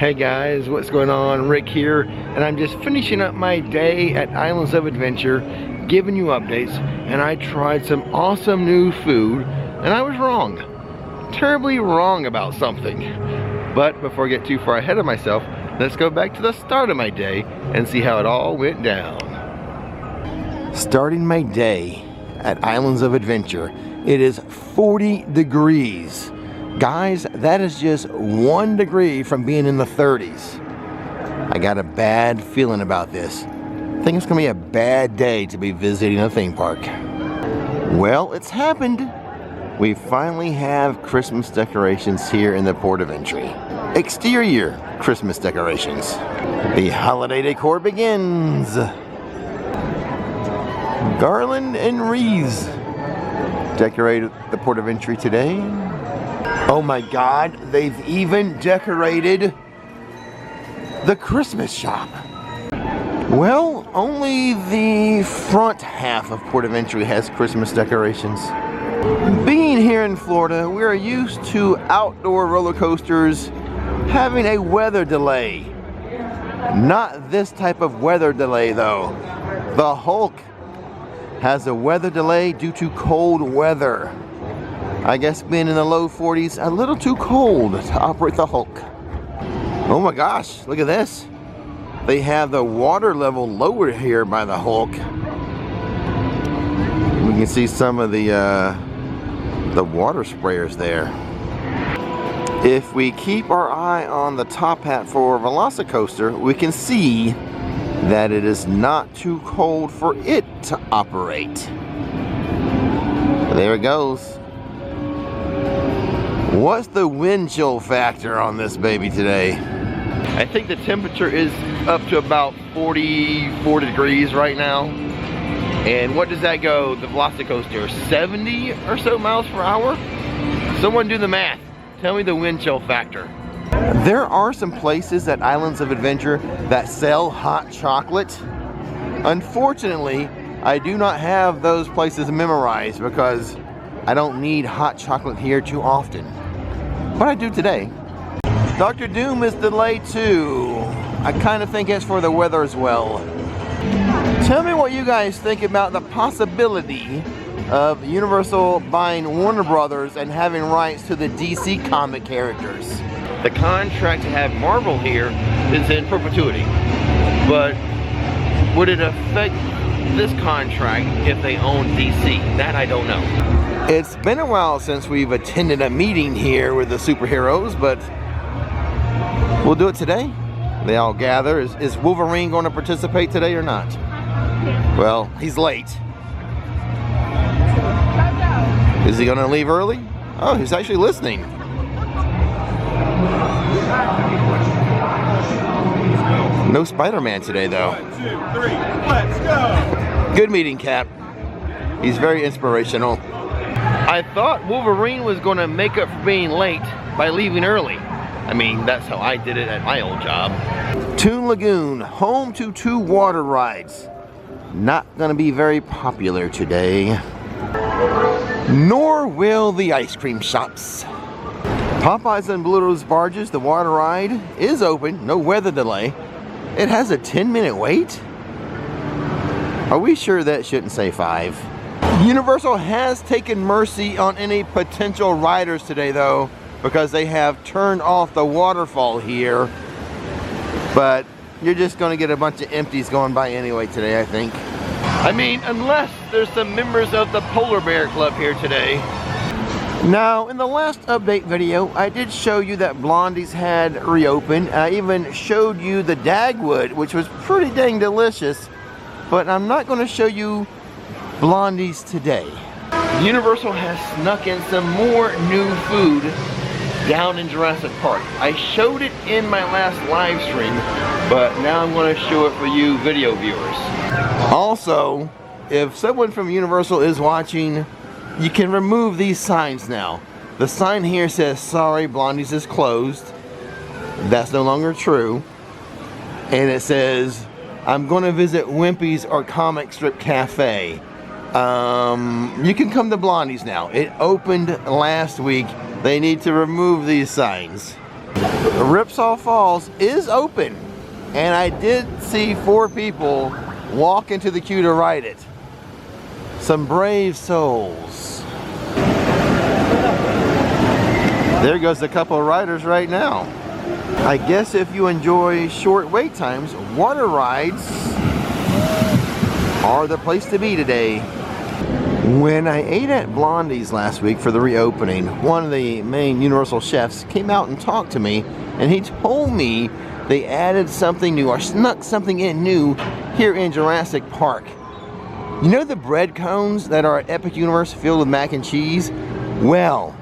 Hey guys, what's going on? Rick here, and I'm just finishing up my day at Islands of Adventure, giving you updates, and I tried some awesome new food, and I was wrong. Terribly wrong about something. But before I get too far ahead of myself, let's go back to the start of my day and see how it all went down. Starting my day at Islands of Adventure, it is 40 degrees. Guys, that is just 1 degree from being in the 30s. I got a bad feeling about this. I think it's gonna be a bad day to be visiting a theme park. Well, it's happened. We finally have Christmas decorations here in the port of entry. Exterior Christmas decorations. The holiday decor begins. Garland and wreaths decorated the port of entry today. Oh my God, they've even decorated the Christmas shop. Well, only the front half of Port of Entry has Christmas decorations. Being here in Florida, we're used to outdoor roller coasters having a weather delay. Not this type of weather delay though. The Hulk has a weather delay due to cold weather. I guess being in the low 40s, a little too cold to operate the Hulk. Oh my gosh, look at this. They have the water level lowered here by the Hulk. We can see some of the water sprayers there. If we keep our eye on the top hat for Velocicoaster, we can see that it is not too cold for it to operate. There it goes. What's the wind chill factor on this baby today? I think the temperature is up to about 44 degrees right now. And what does that go, the Velocicoaster, 70 or so miles per hour? Someone do the math. Tell me the wind chill factor. There are some places at Islands of Adventure that sell hot chocolate. Unfortunately, I do not have those places memorized because I don't need hot chocolate here too often. But I do today. Dr. Doom is delayed too. I kind of think it's for the weather as well. Tell me what you guys think about the possibility of Universal buying Warner Brothers and having rights to the DC comic characters. The contract to have Marvel here is in perpetuity. But would it affect this contract if they own DC? That I don't know. It's been a while since we've attended a meeting here with the superheroes, but we'll do it today. They all gather. Is Wolverine going to participate today or not? Well, he's late. Is he going to leave early? Oh, he's actually listening. No Spider-Man today, though. 1, 2, 3, let's go! Good meeting, Cap. He's very inspirational. I thought Wolverine was going to make up for being late by leaving early. I mean, that's how I did it at my old job. Toon Lagoon, home to 2 water rides. Not going to be very popular today. Nor will the ice cream shops. Popeye's and Bluto's Barges, the water ride, is open. No weather delay. It has a 10-minute wait? Are we sure that shouldn't say 5? Universal has taken mercy on any potential riders today though, because they have turned off the waterfall here. But you're just going to get a bunch of empties going by anyway today, I think. I mean, unless there's some members of the Polar Bear Club here today. Now, in the last update video, I did show you that Blondie's had reopened. I even showed you the Dagwood, which was pretty dang delicious. But I'm not going to show you Blondie's today. Universal has snuck in some more new food down in Jurassic Park. I showed it in my last live stream, but now I'm going to show it for you video viewers. Also, if someone from Universal is watching, you can remove these signs now. The sign here says, sorry, Blondie's is closed. That's no longer true. And it says, I'm going to visit Wimpy's or Comic Strip Cafe. You can come to Blondie's now. It opened last week. They need to remove these signs. Ripsaw Falls is open, and I did see 4 people walk into the queue to ride it. Some brave souls. There goes a couple of riders right now. I guess if you enjoy short wait times, water rides are the place to be today. When I ate at Blondie's last week for the reopening, one of the main Universal chefs came out and talked to me, and he told me they added something new or snuck something in new here in Jurassic Park. You know the bread cones that are at Epic Universe filled with mac and cheese? Well,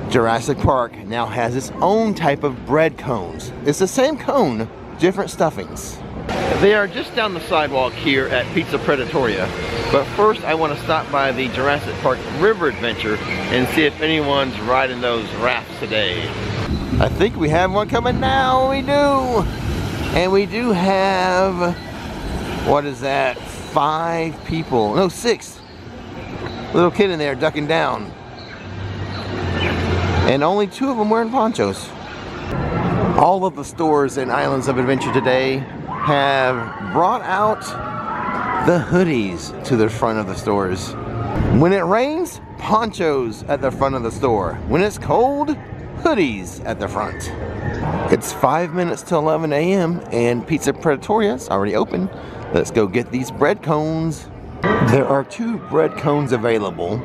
Jurassic Park now has its own type of bread cones. It's the same cone, different stuffings. They are just down the sidewalk here at Pizza Predatoria. But first I want to stop by the Jurassic Park River Adventure and see if anyone's riding those rafts today. I think we have one coming now, we do! And we do have, what is that, 5 people, no 6. Little kid in there ducking down. And only 2 of them wearing ponchos. All of the stores in Islands of Adventure today have brought out the hoodies to the front of the stores. When it rains, ponchos at the front of the store. When it's cold, hoodies at the front. It's 5 minutes to 11 a.m. and Pizza Predatoria is already open. Let's go get these bread cones. There are 2 bread cones available.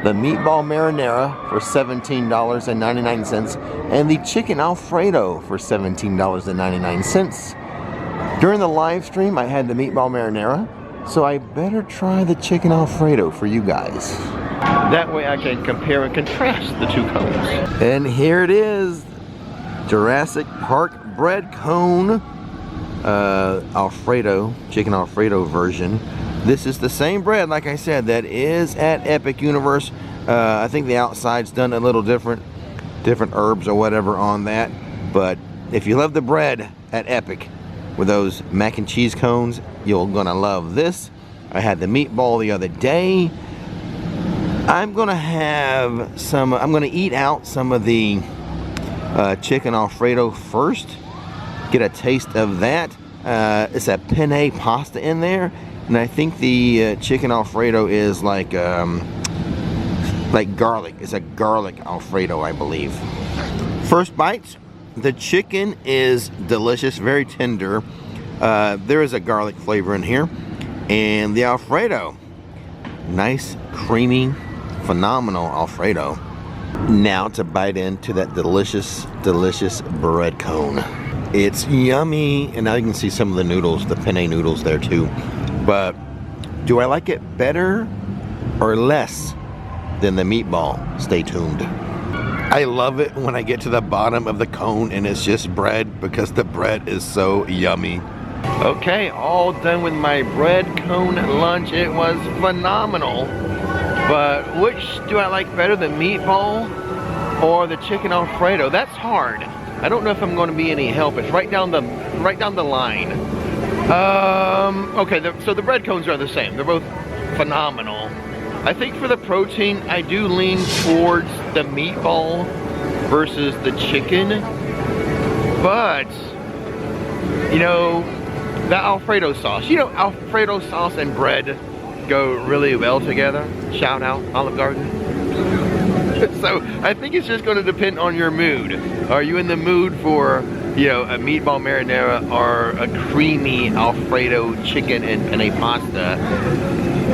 The meatball marinara for $17.99 and the chicken alfredo for $17.99. During the live stream, I had the meatball marinara, so I better try the chicken alfredo for you guys. That way I can compare and contrast the 2 cones. And here it is, Jurassic Park bread cone alfredo, chicken alfredo version. This is the same bread, like I said, that is at Epic Universe. I think the outside's done a little different herbs or whatever on that. But if you love the bread at Epic with those mac and cheese cones, you're gonna love this. I had the meatball the other day. I'm gonna eat out some of the chicken alfredo first. Get a taste of that. It's a penne pasta in there. And I think the chicken alfredo is like garlic. It's a garlic alfredo, I believe. First bites, the chicken is delicious, very tender. There is a garlic flavor in here. And the alfredo, nice, creamy, phenomenal alfredo. Now to bite into that delicious, delicious bread cone. It's yummy, and now you can see some of the noodles, the penne noodles there too. But do I like it better or less than the meatball? Stay tuned. I love it when I get to the bottom of the cone and it's just bread, because the bread is so yummy. Okay, all done with my bread cone lunch. It was phenomenal. But which do I like better, the meatball or the chicken alfredo? That's hard. I don't know if I'm going to be any help. It's right down the line. Okay, so the bread cones are the same. They're both phenomenal. I think for the protein, I do lean towards the meatball versus the chicken. But, you know, the Alfredo sauce. You know, Alfredo sauce and bread go really well together. Shout out Olive Garden. So I think it's just going to depend on your mood. Are you in the mood for, you know, a meatball marinara or a creamy Alfredo chicken and penne pasta?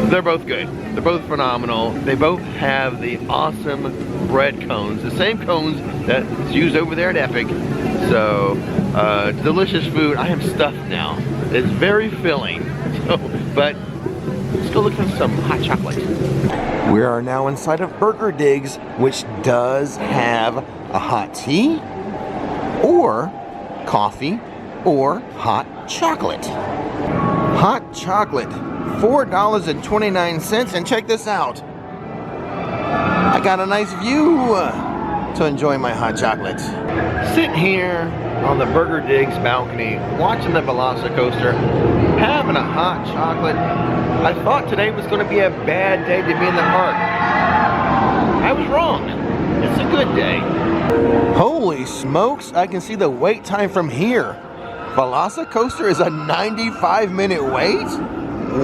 They're both good. They're both phenomenal. They both have the awesome bread cones, the same cones that's used over there at Epic. So delicious food. I am stuffed now. It's very filling. So, but let's go look for some hot chocolate. We are now inside of Burger Digs, which does have a hot tea or coffee or hot chocolate. Hot chocolate, $4.29, and check this out. I got a nice view to enjoy my hot chocolate. Sitting here on the Burger Digs balcony, watching the Velocicoaster, having a hot chocolate. I thought today was going to be a bad day to be in the park. I was wrong. It's a good day. Holy smokes, I can see the wait time from here. Velocicoaster is a 95-minute wait?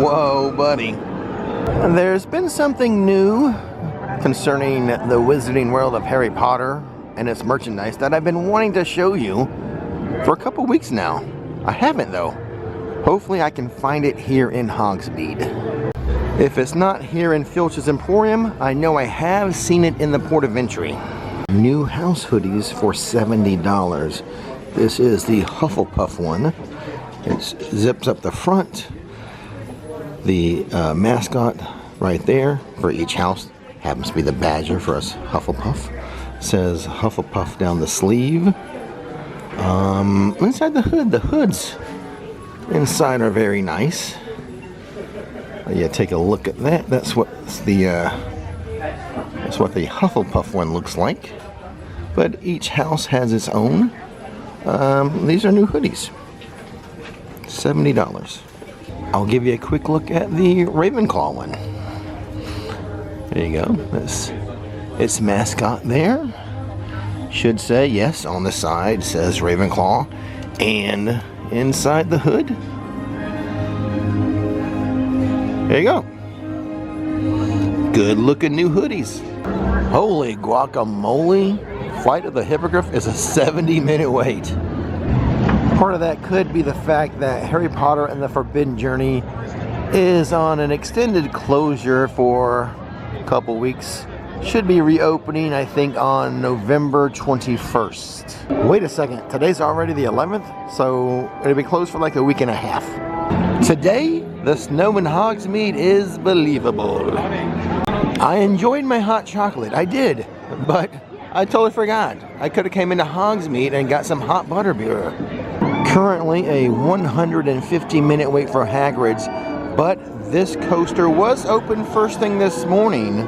Whoa, buddy. There's been something new concerning the Wizarding World of Harry Potter and its merchandise that I've been wanting to show you for a couple weeks now. I haven't though. Hopefully I can find it here in Hogsmeade. If it's not here in Filch's Emporium, I know I have seen it in the Port of Entry. New house hoodies for $70. This is the Hufflepuff one. It zips up the front. The mascot right there for each house happens to be the badger for us Hufflepuff. Says Hufflepuff down the sleeve. Inside the hood, the hoods inside are very nice. Yeah, take a look at that. That's what the Hufflepuff one looks like. But each house has its own. These are new hoodies. $70. I'll give you a quick look at the Ravenclaw one. There you go. That's its mascot there. Should say, yes, on the side says Ravenclaw. And inside the hood, there you go. Good looking new hoodies. Holy guacamole. Flight of the Hippogriff is a 70-minute wait. Part of that could be the fact that Harry Potter and the Forbidden Journey is on an extended closure for a couple weeks. Should be reopening, I think, on November 21st. Wait a second, today's already the 11th, so it'll be closed for like a week and a half. Today, the snow in Hogsmeade is believable. I enjoyed my hot chocolate, I did, but I totally forgot. I could have came into Hogsmeade and got some hot butterbeer. Currently a 150-minute wait for Hagrid's, but this coaster was open first thing this morning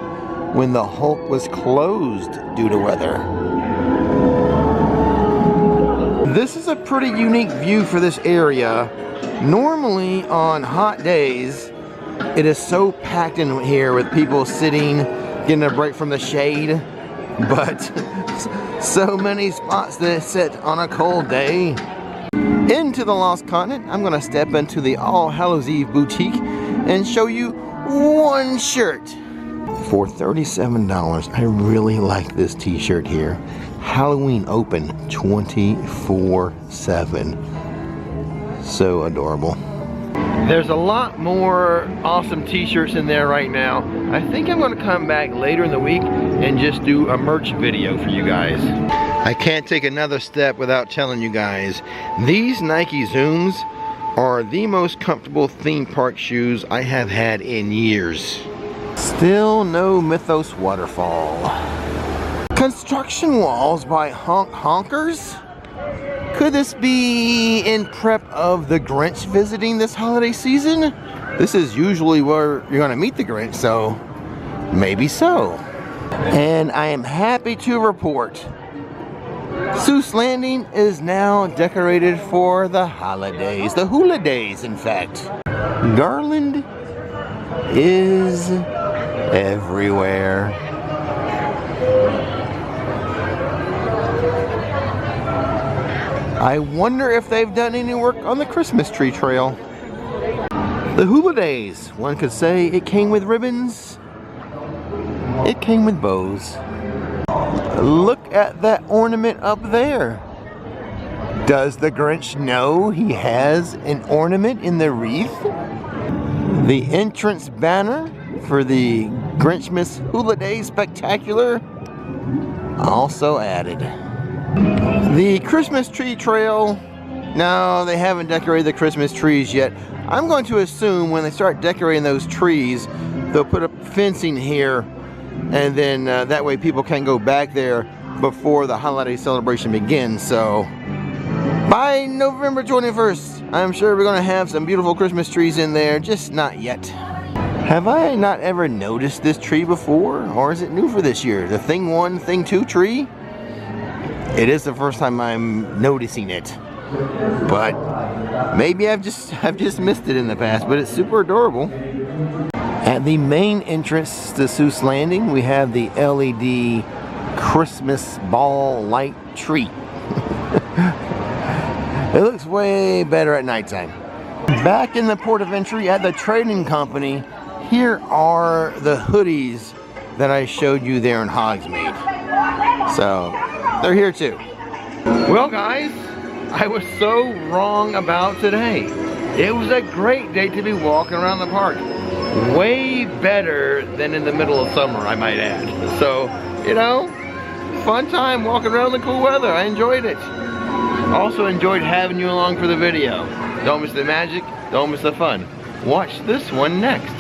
when the Hulk was closed due to weather. This is a pretty unique view for this area. Normally on hot days, it is so packed in here with people sitting, getting a break from the shade, but so many spots that sit on a cold day. Into the Lost Continent, I'm going to step into the All Hallows Eve boutique and show you one shirt. For $37, I really like this t-shirt here. Halloween open 24/7. So adorable. There's a lot more awesome t-shirts in there right now. I think I'm going to come back later in the week and just do a merch video for you guys. I can't take another step without telling you guys, these Nike Zooms are the most comfortable theme park shoes I have had in years. Still no Mythos waterfall. Construction walls by Honkers? Could this be in prep of the Grinch visiting this holiday season? This is usually where you're gonna meet the Grinch, so maybe so. And I am happy to report Seuss Landing is now decorated for the holidays, the hula days in fact. Garland is everywhere. I wonder if they've done any work on the Christmas tree trail. The hula days, one could say it came with ribbons, it came with bows. Look at that ornament up there. Does the Grinch know he has an ornament in the wreath? The entrance banner for the Grinchmas Hula Day Spectacular also added. The Christmas tree trail, no, they haven't decorated the Christmas trees yet. I'm going to assume when they start decorating those trees, they'll put up fencing here, and then that way people can't go back there before the holiday celebration begins. So by November 21st, I'm sure we're going to have some beautiful Christmas trees in there, just not yet. Have I not ever noticed this tree before, or is it new for this year? The Thing 1, Thing 2 tree? It is the first time I'm noticing it, but maybe I've just missed it in the past, but it's super adorable. At the main entrance to Seuss Landing, we have the LED Christmas ball light tree. It looks way better at nighttime. Back in the port of entry at the trading company, here are the hoodies that I showed you there in Hogsmeade. So, they're here too. Well guys, I was so wrong about today. It was a great day to be walking around the park. Way better than in the middle of summer, I might add. So, you know, fun time walking around in the cool weather. I enjoyed it. Also enjoyed having you along for the video. Don't miss the magic, don't miss the fun. Watch this one next.